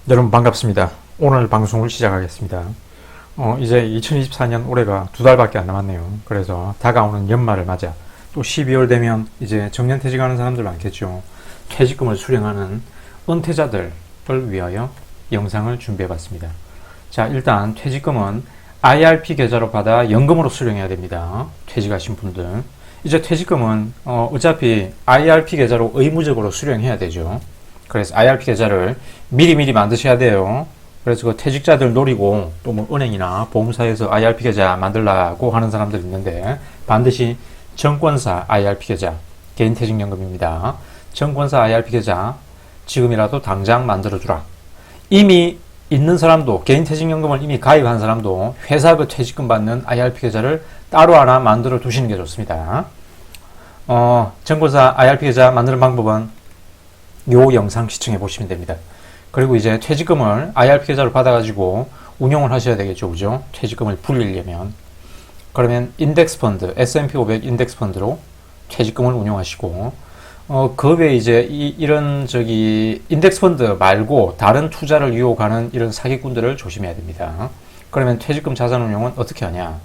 여러분 반갑습니다. 오늘 방송을 시작하겠습니다. 이제 2024년 올해가 2달밖에 안 남았네요. 그래서 다가오는 연말을 맞아 또 12월 되면 이제 정년퇴직하는 사람들 많겠죠. 퇴직금을 수령하는 은퇴자들을 위하여 영상을 준비해봤습니다. 자, 일단 퇴직금은 IRP 계좌로 받아 연금으로 수령해야 됩니다. 퇴직하신 분들. 이제 퇴직금은 어차피 IRP 계좌로 의무적으로 수령해야 되죠. 그래서 IRP 계좌를 미리 만드셔야 돼요. 그래서 그 퇴직자들 노리고 또 뭐 은행이나 보험사에서 IRP 계좌 만들라고 하는 사람들 있는데 반드시 증권사 IRP 계좌, 개인퇴직연금입니다. 증권사 IRP 계좌 지금이라도 당장 만들어주라. 이미 있는 사람도, 개인퇴직연금을 이미 가입한 사람도 회사 그 퇴직금 받는 IRP 계좌를 따로 하나 만들어 두시는 게 좋습니다. 증권사 IRP 계좌 만드는 방법은 요 영상 시청해 보시면 됩니다. 그리고 이제 퇴직금을 IRP 계좌로 받아가지고 운용을 하셔야 되겠죠. 그죠? 퇴직금을 불리려면. 그러면 인덱스 펀드, S&P 500 인덱스 펀드로 퇴직금을 운용하시고, 그 외에 이제 이런 인덱스 펀드 말고 다른 투자를 유혹하는 이런 사기꾼들을 조심해야 됩니다. 그러면 퇴직금 자산 운용은 어떻게 하냐?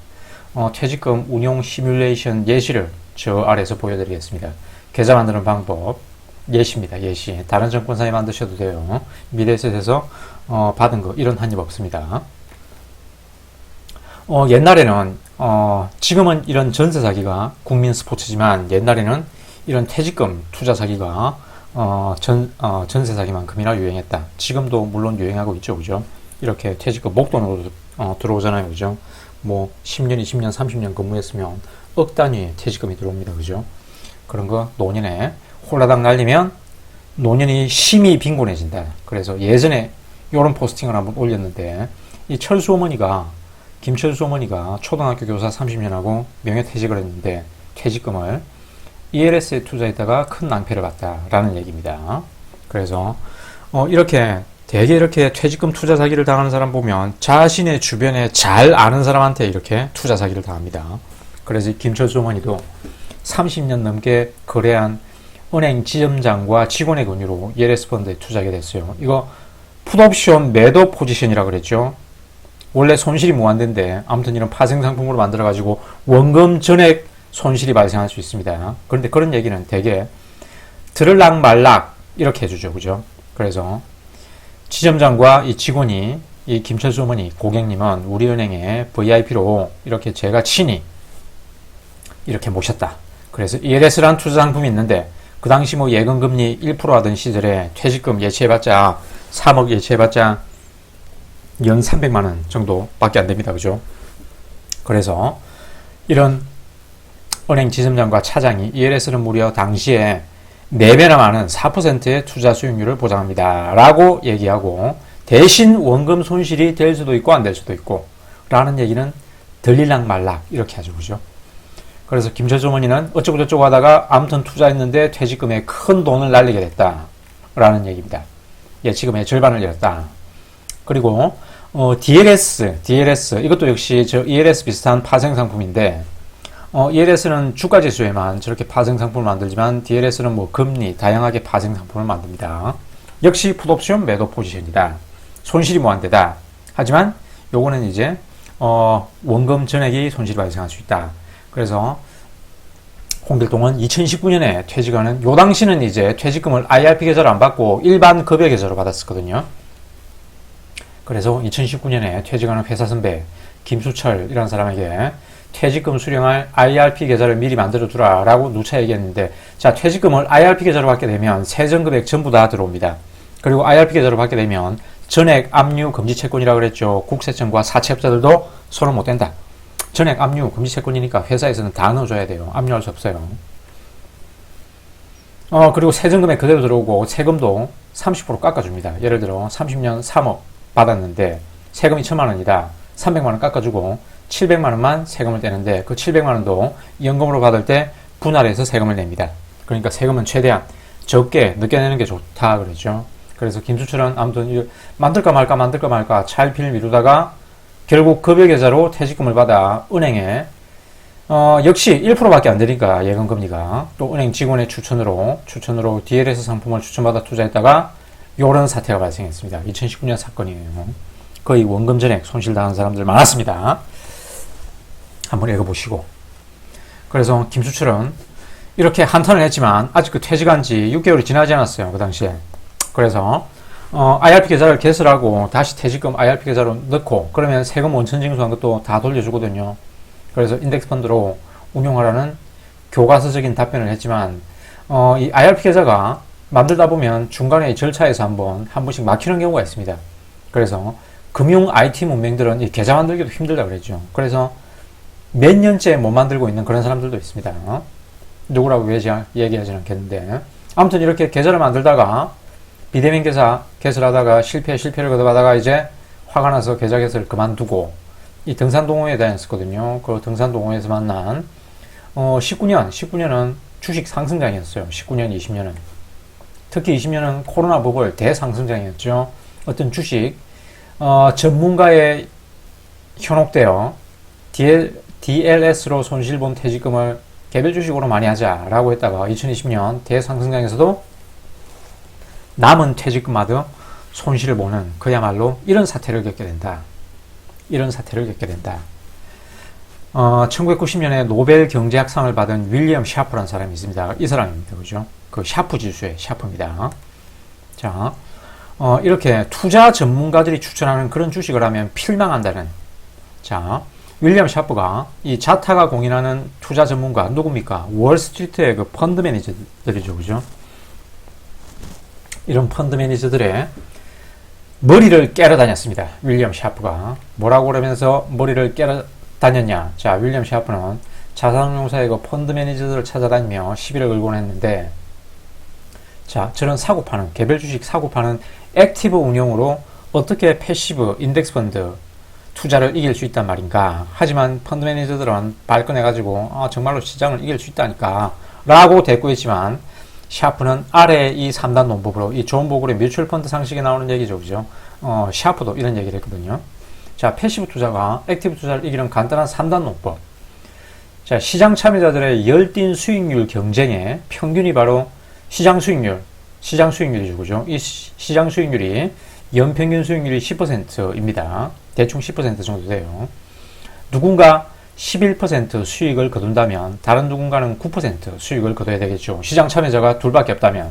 퇴직금 운용 시뮬레이션 예시를 저 아래에서 보여드리겠습니다. 계좌 만드는 방법. 예시입니다. 예시. 다른 증권사에 만드셔도 돼요. 미래에셋에서 받은 거 이런 한입 없습니다. 옛날에는 지금은 이런 전세 사기가 국민 스포츠지만 옛날에는 이런 퇴직금 투자 사기가 전세 사기만큼이나 유행했다. 지금도 물론 유행하고 있죠. 그죠? 이렇게 퇴직금 목돈으로 들어오잖아요. 그죠? 뭐 10년, 20년, 30년 근무했으면 억 단위의 퇴직금이 들어옵니다. 그죠? 그런 거 노년에 홀라당 날리면 노년이 심히 빈곤해진다. 그래서 예전에 이런 포스팅을 한번 올렸는데 이 철수 어머니가, 김철수 어머니가 초등학교 교사 30년하고 명예퇴직을 했는데 퇴직금을 ELS에 투자했다가 큰 낭패를 봤다라는 얘기입니다. 그래서 되게 이렇게 퇴직금 투자 사기를 당하는 사람 보면 자신의 주변에 잘 아는 사람한테 이렇게 투자 사기를 당합니다. 그래서 김철수 어머니도 30년 넘게 거래한 은행 지점장과 직원의 권유로 ELS 펀드에 투자하게 됐어요. 이거 풋옵션 매도 포지션이라고 그랬죠. 원래 손실이 무한대인데 아무튼 이런 파생 상품으로 만들어가지고 원금 전액 손실이 발생할 수 있습니다. 그런데 그런 얘기는 되게 들을락 말락 이렇게 해주죠. 그죠? 그래서 지점장과 이 직원이 이 김철수 어머니 고객님은 우리 은행에 VIP로 이렇게 제가 친히 이렇게 모셨다. 그래서 ELS라는 투자 상품이 있는데 그 당시 뭐 예금금리 1% 하던 시절에 퇴직금 예치해봤자 3억 예치해봤자 연 300만원 정도밖에 안 됩니다. 그죠? 그래서 이런 은행 지점장과 차장이 ELS는 무려 당시에 4배나 많은 4%의 투자 수익률을 보장합니다. 라고 얘기하고 대신 원금 손실이 될 수도 있고 안 될 수도 있고 라는 얘기는 들릴락 말락 이렇게 하죠. 그죠? 그래서 김철수 어머니는 어쩌고 저쩌고 하다가 아무튼 투자했는데 퇴직금에 큰 돈을 날리게 됐다. 라는 얘기입니다. 예치금의 절반을 잃었다. 그리고 DLS 이것도 역시 저 ELS 비슷한 파생 상품인데 ELS는 주가지수에만 저렇게 파생 상품을 만들지만 DLS는 뭐 금리 다양하게 파생 상품을 만듭니다. 역시 풋옵션 매도 포지션이다. 손실이 무한대다. 하지만 요거는 이제 원금 전액이 손실이 발생할 수 있다. 그래서 홍길동은 2019년에 퇴직하는 요 당시는 이제 퇴직금을 IRP 계좌로 안 받고 일반 급여 계좌로 받았었거든요. 그래서 2019년에 퇴직하는 회사 선배 김수철이라는 사람에게 퇴직금 수령할 IRP 계좌를 미리 만들어 두라 라고 누차 얘기했는데, 자, 퇴직금을 IRP 계좌로 받게 되면 세전금액 전부 다 들어옵니다. 그리고 IRP 계좌로 받게 되면 전액 압류 금지 채권이라고 그랬죠. 국세청과 사채업자들도 손을 못 댄다. 전액 압류 금지 채권이니까 회사에서는 다 넣어줘야 돼요. 압류할 수 없어요. 그리고 세전금액 그대로 들어오고 세금도 30% 깎아줍니다. 예를 들어 30년 3억 받았는데 세금이 1000만 원이다. 300만 원 깎아주고 700만 원만 세금을 떼는데 그 700만 원도 연금으로 받을 때 분할해서 세금을 냅니다. 그러니까 세금은 최대한 적게 늦게 내는 게 좋다 그랬죠. 그래서 김수철은 아무튼 만들까 말까 차일피일 미루다가 결국 급여계좌로 퇴직금을 받아 은행에 역시 1%밖에 안 되니까 예금금리가 또 은행 직원의 추천으로 DLS 상품을 추천받아 투자했다가 이런 사태가 발생했습니다. 2019년 사건이에요. 거의 원금 전액 손실당한 사람들 많았습니다. 한번 읽어보시고. 그래서 김수철은 이렇게 한탄을 했지만 아직 그 퇴직한 지 6개월이 지나지 않았어요. 그 당시에. 그래서 IRP 계좌를 개설하고 다시 퇴직금 IRP 계좌로 넣고 그러면 세금 원천 징수한 것도 다 돌려주거든요. 그래서 인덱스 펀드로 운용하라는 교과서적인 답변을 했지만 이 IRP 계좌가 만들다 보면 중간에 절차에서 한 번씩 막히는 경우가 있습니다. 그래서 금융 IT 문맹들은 이 계좌 만들기도 힘들다 그랬죠. 그래서 몇 년째 못 만들고 있는 그런 사람들도 있습니다. 누구라고 얘기하지는 않겠는데 아무튼 이렇게 계좌를 만들다가 비대면 계좌 개설하다가 실패를 거듭하다가 이제 화가 나서 계좌 개설을 그만두고 이 등산동호회에 다녔었거든요. 그 등산동호회에서 만난 19년은 주식 상승장이었어요. 19년, 20년은. 특히 20년은 코로나 버블 대상승장이었죠. 어떤 주식 전문가에 현혹되어 DLS로 손실본 퇴직금을 개별 주식으로 많이 하자라고 했다가 2020년 대상승장에서도 남은 퇴직금마저 손실을 보는 그야말로 이런 사태를 겪게 된다. 1990년에 노벨 경제학상을 받은 윌리엄 샤프라는 사람이 있습니다. 이 사람입니다. 그죠? 그 샤프 지수의 샤프입니다. 자, 이렇게 투자 전문가들이 추천하는 그런 주식을 하면 필망한다는. 자, 윌리엄 샤프가 이 자타가 공인하는 투자 전문가 누굽니까? 월스트리트의 그 펀드 매니저들이죠. 그죠? 이런 펀드 매니저들의 머리를 깨러 다녔습니다. 윌리엄 샤프가. 뭐라고 그러면서 머리를 깨러 다녔냐? 자, 윌리엄 샤프는 자산운용사의 그 펀드 매니저들을 찾아다니며 시비를 걸곤 했는데, 자, 저런 사고 파는, 개별 주식 사고 파는 액티브 운용으로 어떻게 패시브 인덱스 펀드 투자를 이길 수 있단 말인가? 하지만 펀드 매니저들은 발끈해가지고, 정말로 시장을 이길 수 있다니까. 라고 대꾸했지만, 샤프는 아래 이 3단 논법으로, 이 존 보글의 뮤추얼 펀드 상식에 나오는 얘기죠. 그죠? 샤프도 이런 얘기를 했거든요. 자, 패시브 투자가 액티브 투자를 이기는 간단한 3단 논법. 자, 시장 참여자들의 열띤 수익률 경쟁의 평균이 바로 시장 수익률이죠. 그죠? 이 시장 수익률이 연평균 수익률이 10%입니다. 대충 10% 정도 돼요. 누군가 11% 수익을 거둔다면 다른 누군가는 9% 수익을 거둬야 되겠죠. 시장 참여자가 둘밖에 없다면.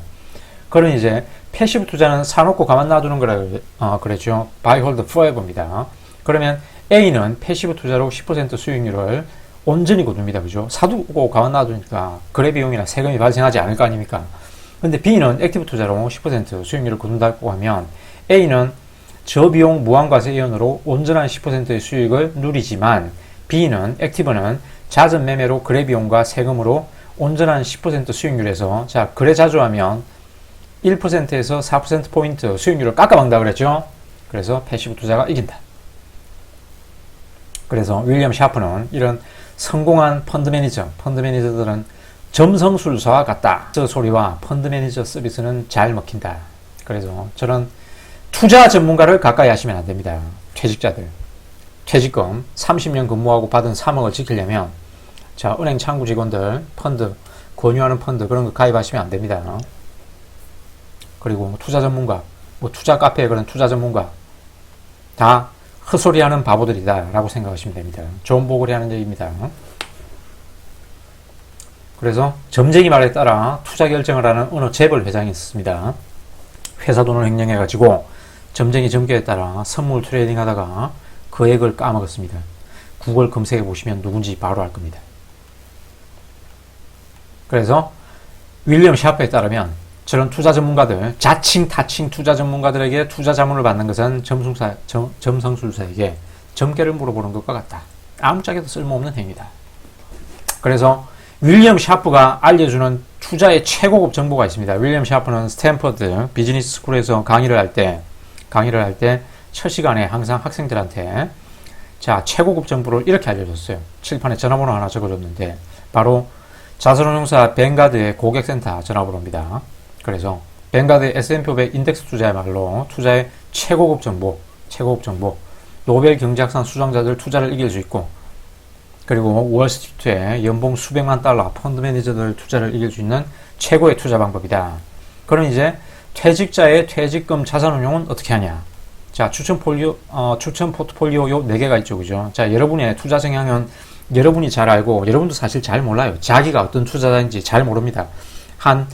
그런 이제 패시브 투자는 사놓고 가만 놔두는 거라 그랬죠. Buy, hold, forever입니다. 그러면 A는 패시브 투자로 10% 수익률을 온전히 거둡니다. 그죠? 사두고 가만 놔두니까 거래 비용이나 세금이 발생하지 않을 거 아닙니까? 근데 B는 액티브 투자로 10% 수익률을 거둔다고 하면 A는 저비용 무한과세 이연으로 온전한 10%의 수익을 누리지만 B는 액티브는 잦은 매매로 거래 비용과 세금으로 온전한 10% 수익률에서 자, 거래 자주 하면 1%에서 4%포인트 수익률을 깎아먹는다 그랬죠? 그래서 패시브 투자가 이긴다. 그래서 윌리엄 샤프는 이런 성공한 펀드 매니저들은 점성술사와 같다. 저 소리와 펀드 매니저 서비스는 잘 먹힌다. 그래서 저런 투자 전문가를 가까이 하시면 안 됩니다. 퇴직자들. 퇴직금 30년 근무하고 받은 3억을 지키려면 자, 은행 창구 직원들 펀드, 권유하는 펀드 그런 거 가입하시면 안 됩니다. 그리고 투자 전문가, 투자 카페에 그런 투자 전문가 다 헛소리하는 바보들이다 라고 생각하시면 됩니다. 존 보글이 하는 얘기입니다. 그래서 점쟁이 말에 따라 투자 결정을 하는 어느 재벌 회장이 있었습니다. 회사 돈을 횡령해가지고 점쟁이 점괘에 따라 선물 트레이딩 하다가 거액을 까먹었습니다. 구글 검색해 보시면 누군지 바로 알 겁니다. 그래서 윌리엄 샤프에 따르면 저런 투자 전문가들, 자칭 타칭 투자 전문가들에게 투자 자문을 받는 것은 점성술사에게 점괘를 물어보는 것과 같다. 아무짝에도 쓸모없는 행위다. 그래서 윌리엄 샤프가 알려주는 투자의 최고급 정보가 있습니다. 윌리엄 샤프는 스탠퍼드 비즈니스 스쿨에서 강의를 할 때 첫 시간에 항상 학생들한테 자, 최고급 정보를 이렇게 알려줬어요. 칠판에 전화번호 하나 적어줬는데 바로 자산운용사 뱅가드의 고객센터 전화번호입니다. 그래서 뱅가드 S&P 500 인덱스 투자야말로 투자의 최고급 정보, 노벨 경제학상 수상자들 투자를 이길 수 있고 그리고 월스트리트의 연봉 수백만 달러 펀드 매니저들 투자를 이길 수 있는 최고의 투자 방법이다. 그럼 이제 퇴직자의 퇴직금 자산운용은 어떻게 하냐? 자, 추천 포트폴리오 요 4개가 있죠. 그죠? 자, 여러분의 투자 성향은 여러분이 잘 알고, 여러분도 사실 잘 몰라요. 자기가 어떤 투자자인지 잘 모릅니다. 한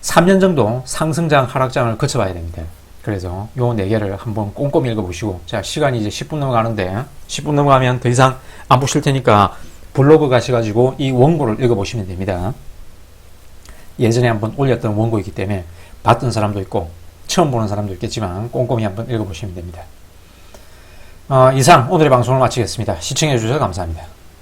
3년 정도 상승장, 하락장을 거쳐봐야 됩니다. 그래서 요 4개를 한번 꼼꼼히 읽어보시고, 자, 시간이 이제 10분 넘어가는데, 10분 넘어가면 더 이상 안 보실 테니까 블로그 가셔가지고 이 원고를 읽어보시면 됩니다. 예전에 한번 올렸던 원고이기 때문에 봤던 사람도 있고, 처음 보는 사람도 있겠지만 꼼꼼히 한번 읽어보시면 됩니다. 이상 오늘의 방송을 마치겠습니다. 시청해주셔서 감사합니다.